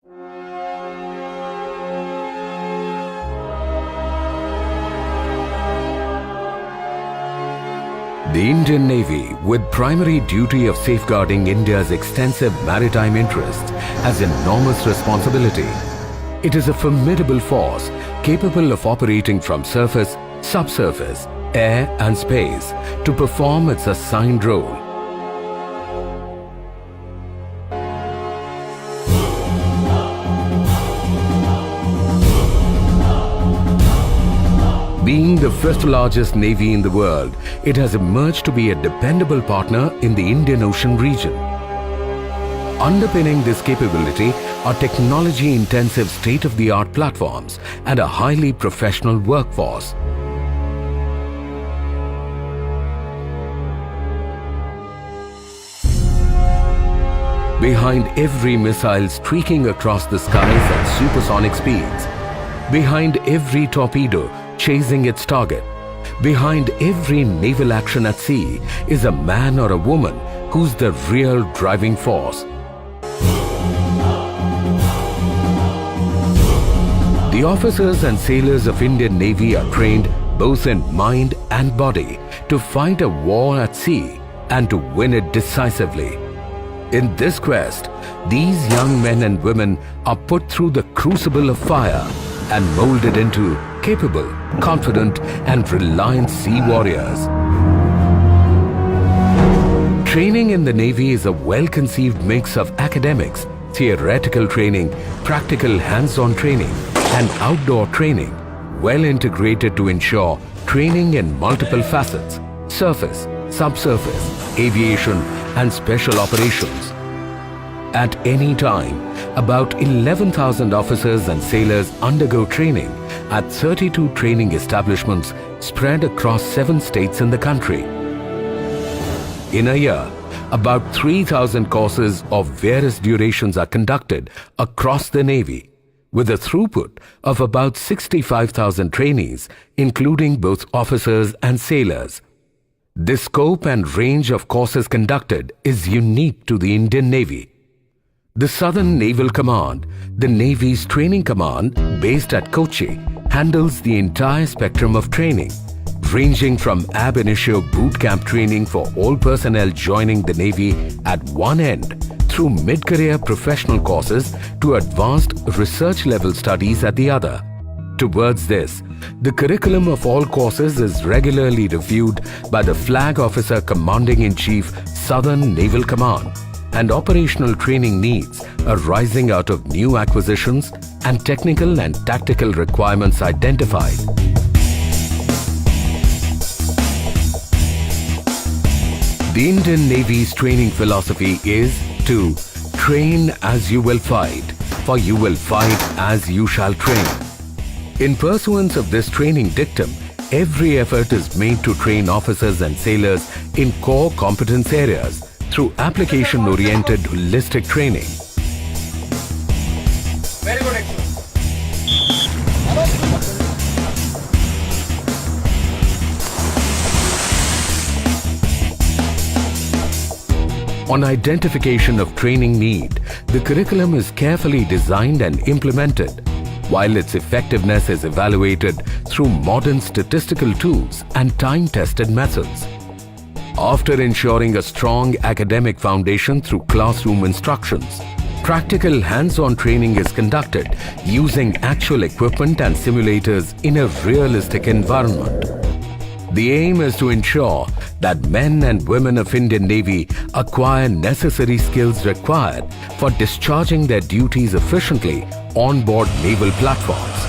The Indian Navy, with primary duty of safeguarding India's extensive maritime interests, has enormous responsibility. It is a formidable force capable of operating from surface, subsurface, air and space to perform its assigned role. Being the fifth largest navy in the world, it has emerged to be a dependable partner in the Indian Ocean region. Underpinning this capability are technology-intensive state-of-the-art platforms and a highly professional workforce. Behind every missile streaking across the skies at supersonic speeds, behind every torpedo chasing its target, behind every naval action at sea is a man or a woman who's the real driving force. The officers and sailors of Indian Navy are trained both in mind and body to fight a war at sea and to win it decisively. In this quest, these young men and women are put through the crucible of fire and molded into capable, confident and reliant sea warriors. Training in the Navy is a well-conceived mix of academics, theoretical training, practical hands-on training and outdoor training, well integrated to ensure training in multiple facets: surface, subsurface, aviation and special operations. At any time, about 11,000 officers and sailors undergo training at 32 training establishments spread across 7 states in the country. In a year, about 3,000 courses of various durations are conducted across the Navy, with a throughput of about 65,000 trainees, including both officers and sailors. The scope and range of courses conducted is unique to the Indian Navy. The Southern Naval Command, the Navy's training command based at Kochi, handles the entire spectrum of training, ranging from ab initio boot camp training for all personnel joining the Navy at one end through mid-career professional courses to advanced research-level studies at the other. Towards this, the curriculum of all courses is regularly reviewed by the Flag Officer Commanding-in-Chief, Southern Naval Command, and operational training needs arising out of new acquisitions and technical and tactical requirements identified. The Indian Navy's training philosophy is to train as you will fight, for you will fight as you shall train. In pursuance of this training dictum, every effort is made to train officers and sailors in core competence areas through application-oriented holistic training. Very good, excellent. On identification of training need, the curriculum is carefully designed and implemented, while its effectiveness is evaluated through modern statistical tools and time-tested methods. After ensuring a strong academic foundation through classroom instructions, practical hands-on training is conducted using actual equipment and simulators in a realistic environment. The aim is to ensure that men and women of Indian Navy acquire necessary skills required for discharging their duties efficiently on board naval platforms.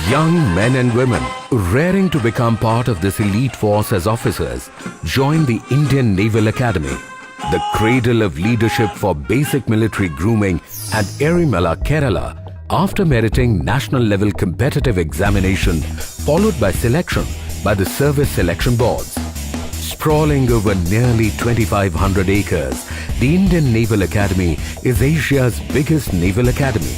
Young men and women raring to become part of this elite force as officers join the Indian Naval Academy, the cradle of leadership for basic military grooming at Erimala, Kerala, after meriting national-level competitive examination followed by selection by the Service Selection Boards. Sprawling over nearly 2,500 acres, the Indian Naval Academy is Asia's biggest naval academy.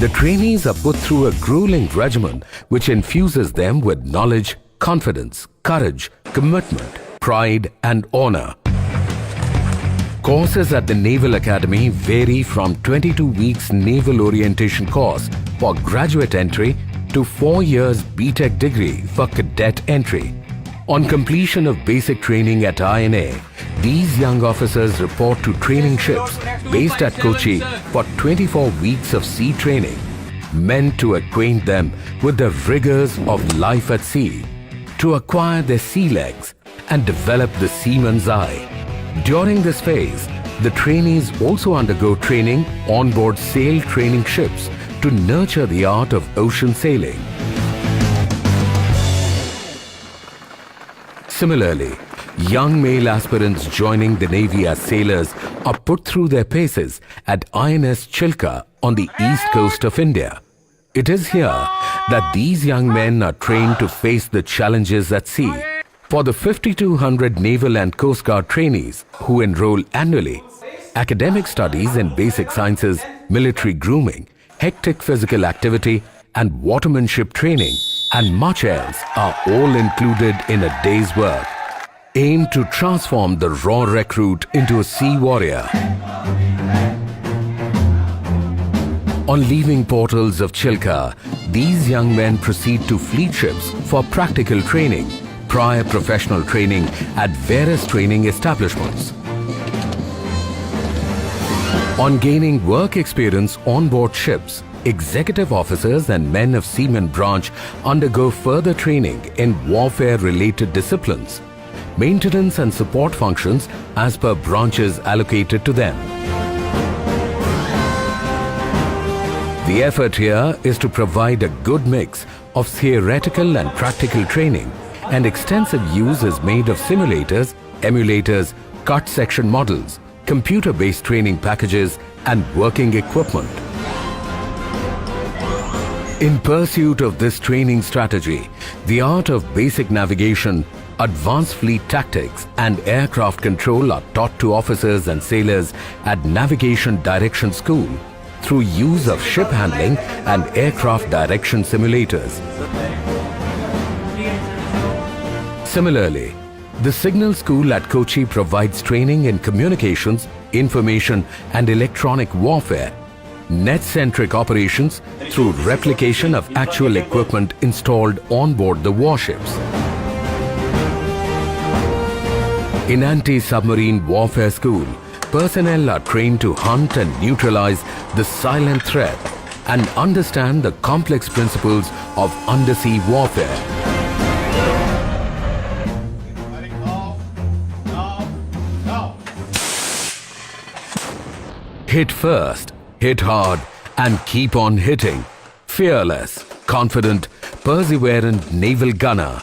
The trainees are put through a grueling regimen which infuses them with knowledge, confidence, courage, commitment, pride and honor. Courses at the Naval Academy vary from 22 weeks Naval Orientation course for graduate entry to 4 years BTech degree for cadet entry. On completion of basic training at INA, these young officers report to training ships based at Kochi for 24 weeks of sea training, meant to acquaint them with the rigors of life at sea, to acquire their sea legs and develop the seaman's eye. During this phase, the trainees also undergo training on board sail training ships to nurture the art of ocean sailing. Similarly, young male aspirants joining the Navy as sailors are put through their paces at INS Chilka on the east coast of India. It is here that these young men are trained to face the challenges at sea. For the 5,200 Naval and Coast Guard trainees who enroll annually, academic studies in basic sciences, military grooming, hectic physical activity, and watermanship training, and much else are all included in a day's work, aimed to transform the raw recruit into a sea warrior. On leaving portals of Chilka, these young men proceed to fleet ships for practical training, prior professional training at various training establishments. On gaining work experience on board ships, executive officers and men of Seaman branch undergo further training in warfare-related disciplines, maintenance and support functions as per branches allocated to them. The effort here is to provide a good mix of theoretical and practical training, and extensive use is made of simulators, emulators, cut section models, computer-based training packages and working equipment. In pursuit of this training strategy, the art of basic navigation, advanced fleet tactics and aircraft control are taught to officers and sailors at Navigation Direction School through use of ship handling and aircraft direction simulators. Similarly, the Signal School at Kochi provides training in communications, information and electronic warfare, net-centric operations through replication of actual equipment installed on board the warships. In Anti-Submarine Warfare School, personnel are trained to hunt and neutralize the silent threat and understand the complex principles of undersea warfare. Hit first, hit hard, and keep on hitting. Fearless, confident, perseverant naval gunner.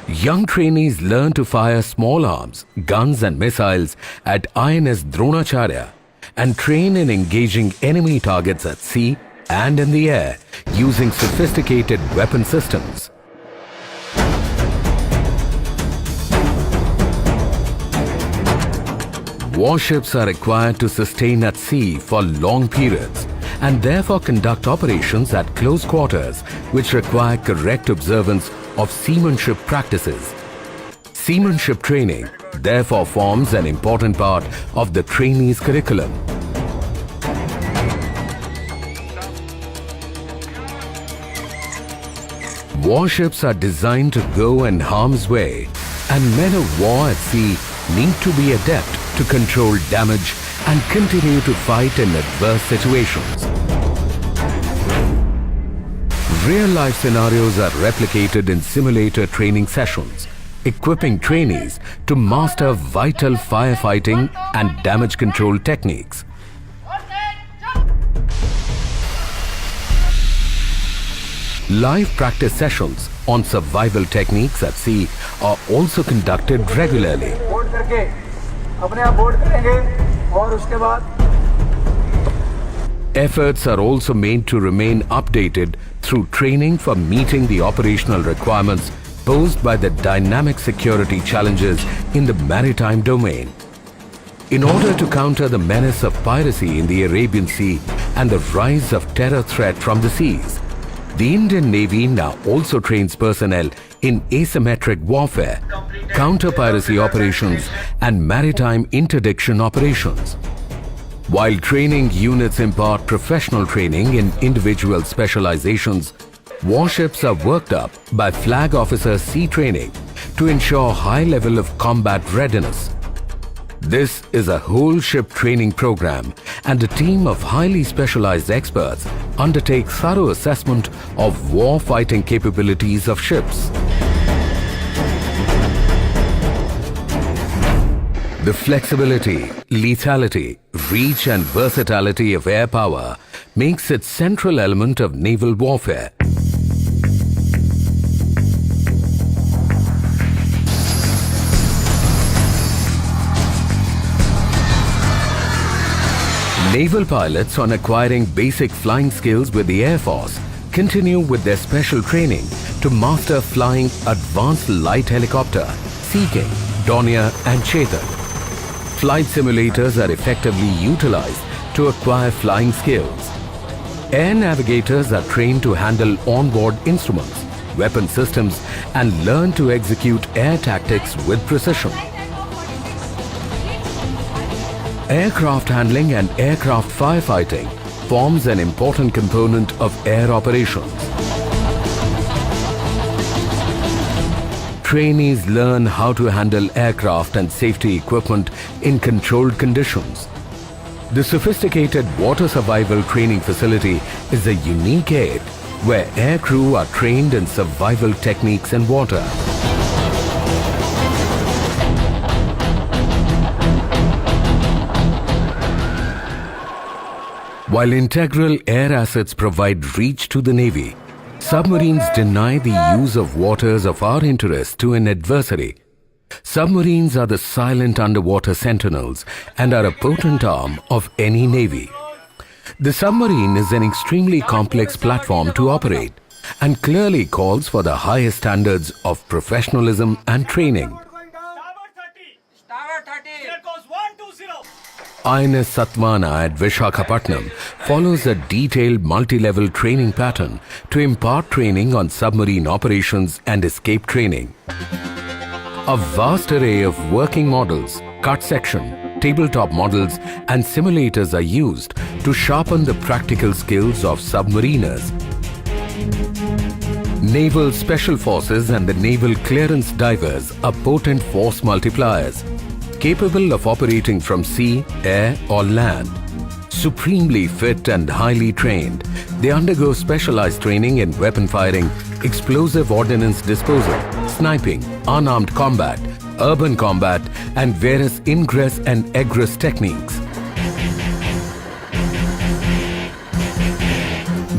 Young trainees learn to fire small arms, guns and missiles at INS Dronacharya and train in engaging enemy targets at sea and in the air using sophisticated weapon systems. Warships are required to sustain at sea for long periods and therefore conduct operations at close quarters which require correct observance of seamanship practices. Seamanship training therefore forms an important part of the trainees' curriculum. Warships are designed to go in harm's way, and men of war at sea need to be adept to control damage and continue to fight in adverse situations. Real-life scenarios are replicated in simulator training sessions, equipping trainees to master vital firefighting and damage control techniques. Live practice sessions on survival techniques at sea are also conducted regularly. Efforts are also made to remain updated through training for meeting the operational requirements posed by the dynamic security challenges in the maritime domain. In order to counter the menace of piracy in the Arabian Sea and the rise of terror threat from the seas, the Indian Navy now also trains personnel in asymmetric warfare, counter-piracy operations and maritime interdiction operations. While training units impart professional training in individual specializations, warships are worked up by Flag Officer Sea Training to ensure high level of combat readiness. This is a whole ship training program, and a team of highly specialized experts undertake thorough assessment of war fighting capabilities of ships. The flexibility, lethality, reach and versatility of air power makes it central element of naval warfare. Naval pilots on acquiring basic flying skills with the Air Force continue with their special training to master flying advanced light helicopter, Sea King, Dornier and Chetak. Flight simulators are effectively utilized to acquire flying skills. Air navigators are trained to handle onboard instruments, weapon systems and learn to execute air tactics with precision. Aircraft handling and aircraft firefighting forms an important component of air operations. Trainees learn how to handle aircraft and safety equipment in controlled conditions. The sophisticated water survival training facility is a unique aid where aircrew are trained in survival techniques in water. While integral air assets provide reach to the Navy, submarines deny the use of waters of our interest to an adversary. Submarines are the silent underwater sentinels and are a potent arm of any navy. The submarine is an extremely complex platform to operate and clearly calls for the highest standards of professionalism and training. INS Satavahana at Visakhapatnam follows a detailed multi-level training pattern to impart training on submarine operations and escape training. A vast array of working models, cut section, tabletop models and simulators are used to sharpen the practical skills of submariners. Naval Special Forces and the Naval Clearance Divers are potent force multipliers, capable of operating from sea, air or land. Supremely fit and highly trained, they undergo specialized training in weapon firing, explosive ordnance disposal, sniping, unarmed combat, urban combat and various ingress and egress techniques.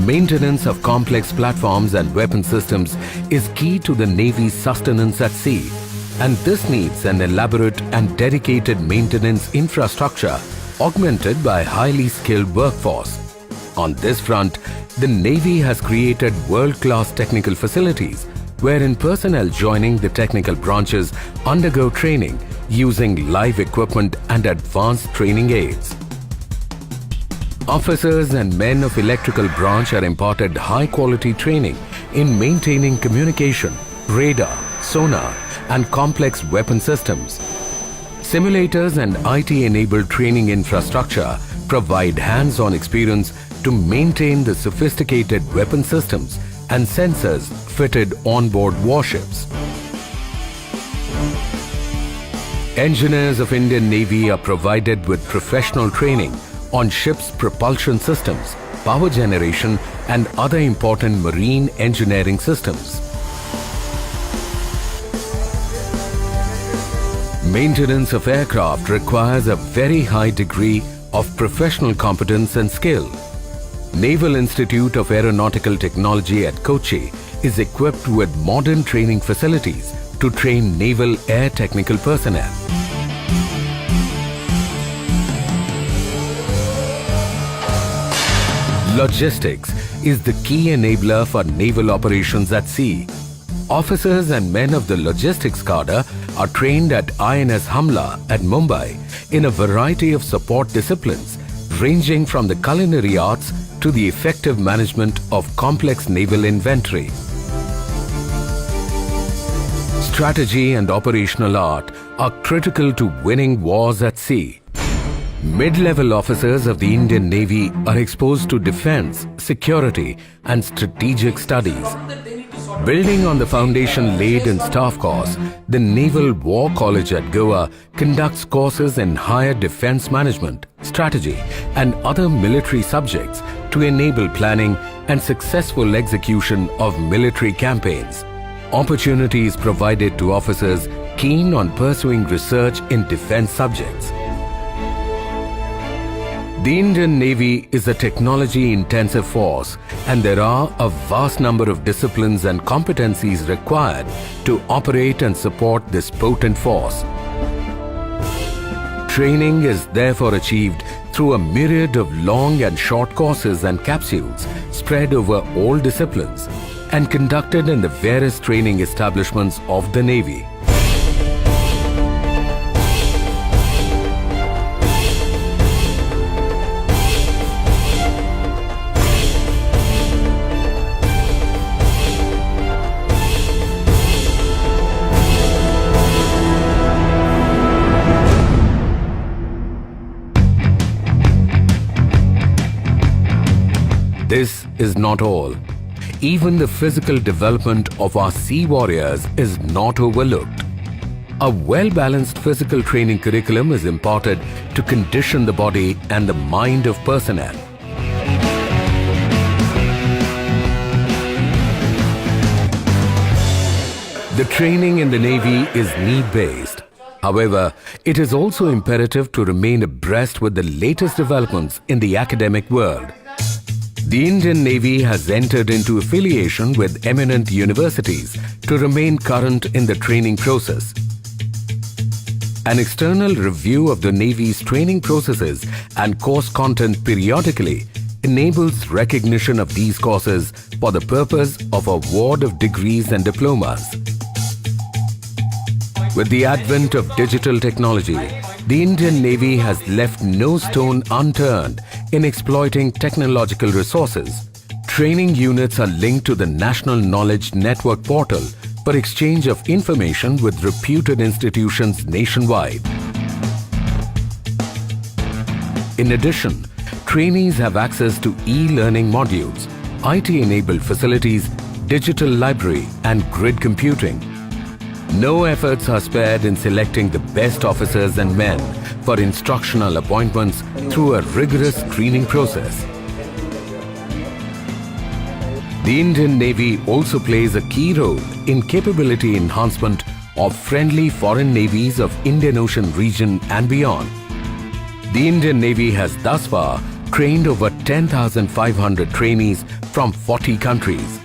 Maintenance of complex platforms and weapon systems is key to the Navy's sustenance at sea, and this needs an elaborate and dedicated maintenance infrastructure augmented by highly skilled workforce. On this front, the Navy has created world-class technical facilities wherein personnel joining the technical branches undergo training using live equipment and advanced training aids. Officers and men of electrical branch are imparted high-quality training in maintaining communication, radar, sonar and complex weapon systems. Simulators and IT-enabled training infrastructure provide hands-on experience to maintain the sophisticated weapon systems and sensors fitted onboard warships. Engineers of Indian Navy are provided with professional training on ships' propulsion systems, power generation and other important marine engineering systems. Maintenance of aircraft requires a very high degree of professional competence and skill. Naval Institute of Aeronautical Technology at Kochi is equipped with modern training facilities to train naval air technical personnel. Logistics is the key enabler for naval operations at sea. Officers and men of the logistics cadre are trained at INS Hamla at Mumbai in a variety of support disciplines, ranging from the culinary arts to the effective management of complex naval inventory. Strategy and operational art are critical to winning wars at sea. Mid-level officers of the Indian Navy are exposed to defense, security, and strategic studies. Building on the foundation laid in Staff Course, the Naval War College at Goa conducts courses in higher defense management, strategy, and other military subjects to enable planning and successful execution of military campaigns. Opportunities provided to officers keen on pursuing research in defense subjects. The Indian Navy is a technology-intensive force, and there are a vast number of disciplines and competencies required to operate and support this potent force. Training is therefore achieved through a myriad of long and short courses and capsules spread over all disciplines and conducted in the various training establishments of the Navy. This is not all. Even the physical development of our sea warriors is not overlooked. A well-balanced physical training curriculum is imparted to condition the body and the mind of personnel. The training in the Navy is need-based. However, it is also imperative to remain abreast with the latest developments in the academic world. The Indian Navy has entered into affiliation with eminent universities to remain current in the training process. An external review of the Navy's training processes and course content periodically enables recognition of these courses for the purpose of award of degrees and diplomas. With the advent of digital technology, the Indian Navy has left no stone unturned in exploiting technological resources. Training units are linked to the National Knowledge Network portal for exchange of information with reputed institutions nationwide. In addition, trainees have access to e-learning modules, IT-enabled facilities, digital library, and grid computing. No efforts are spared in selecting the best officers and men for instructional appointments through a rigorous screening process. The Indian Navy also plays a key role in capability enhancement of friendly foreign navies of Indian Ocean region and beyond. The Indian Navy has thus far trained over 10,500 trainees from 40 countries.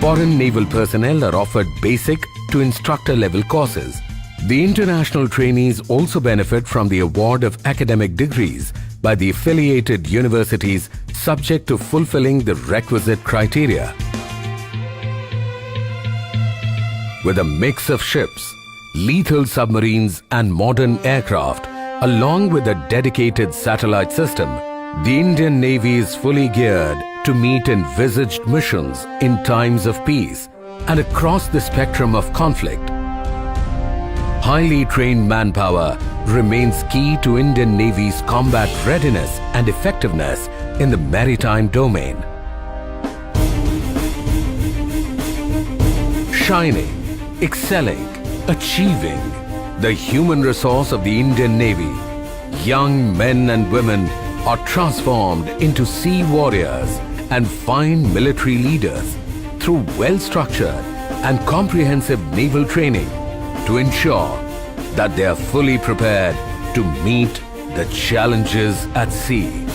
Foreign naval personnel are offered basic to instructor level courses. The international trainees also benefit from the award of academic degrees by the affiliated universities subject to fulfilling the requisite criteria. With a mix of ships, lethal submarines and modern aircraft, along with a dedicated satellite system, the Indian Navy is fully geared to meet envisaged missions in times of peace and across the spectrum of conflict. Highly trained manpower remains key to Indian Navy's combat readiness and effectiveness in the maritime domain. Shining, excelling, achieving, the human resource of the Indian Navy, young men and women are transformed into sea warriors and fine military leaders through well-structured and comprehensive naval training to ensure that they are fully prepared to meet the challenges at sea.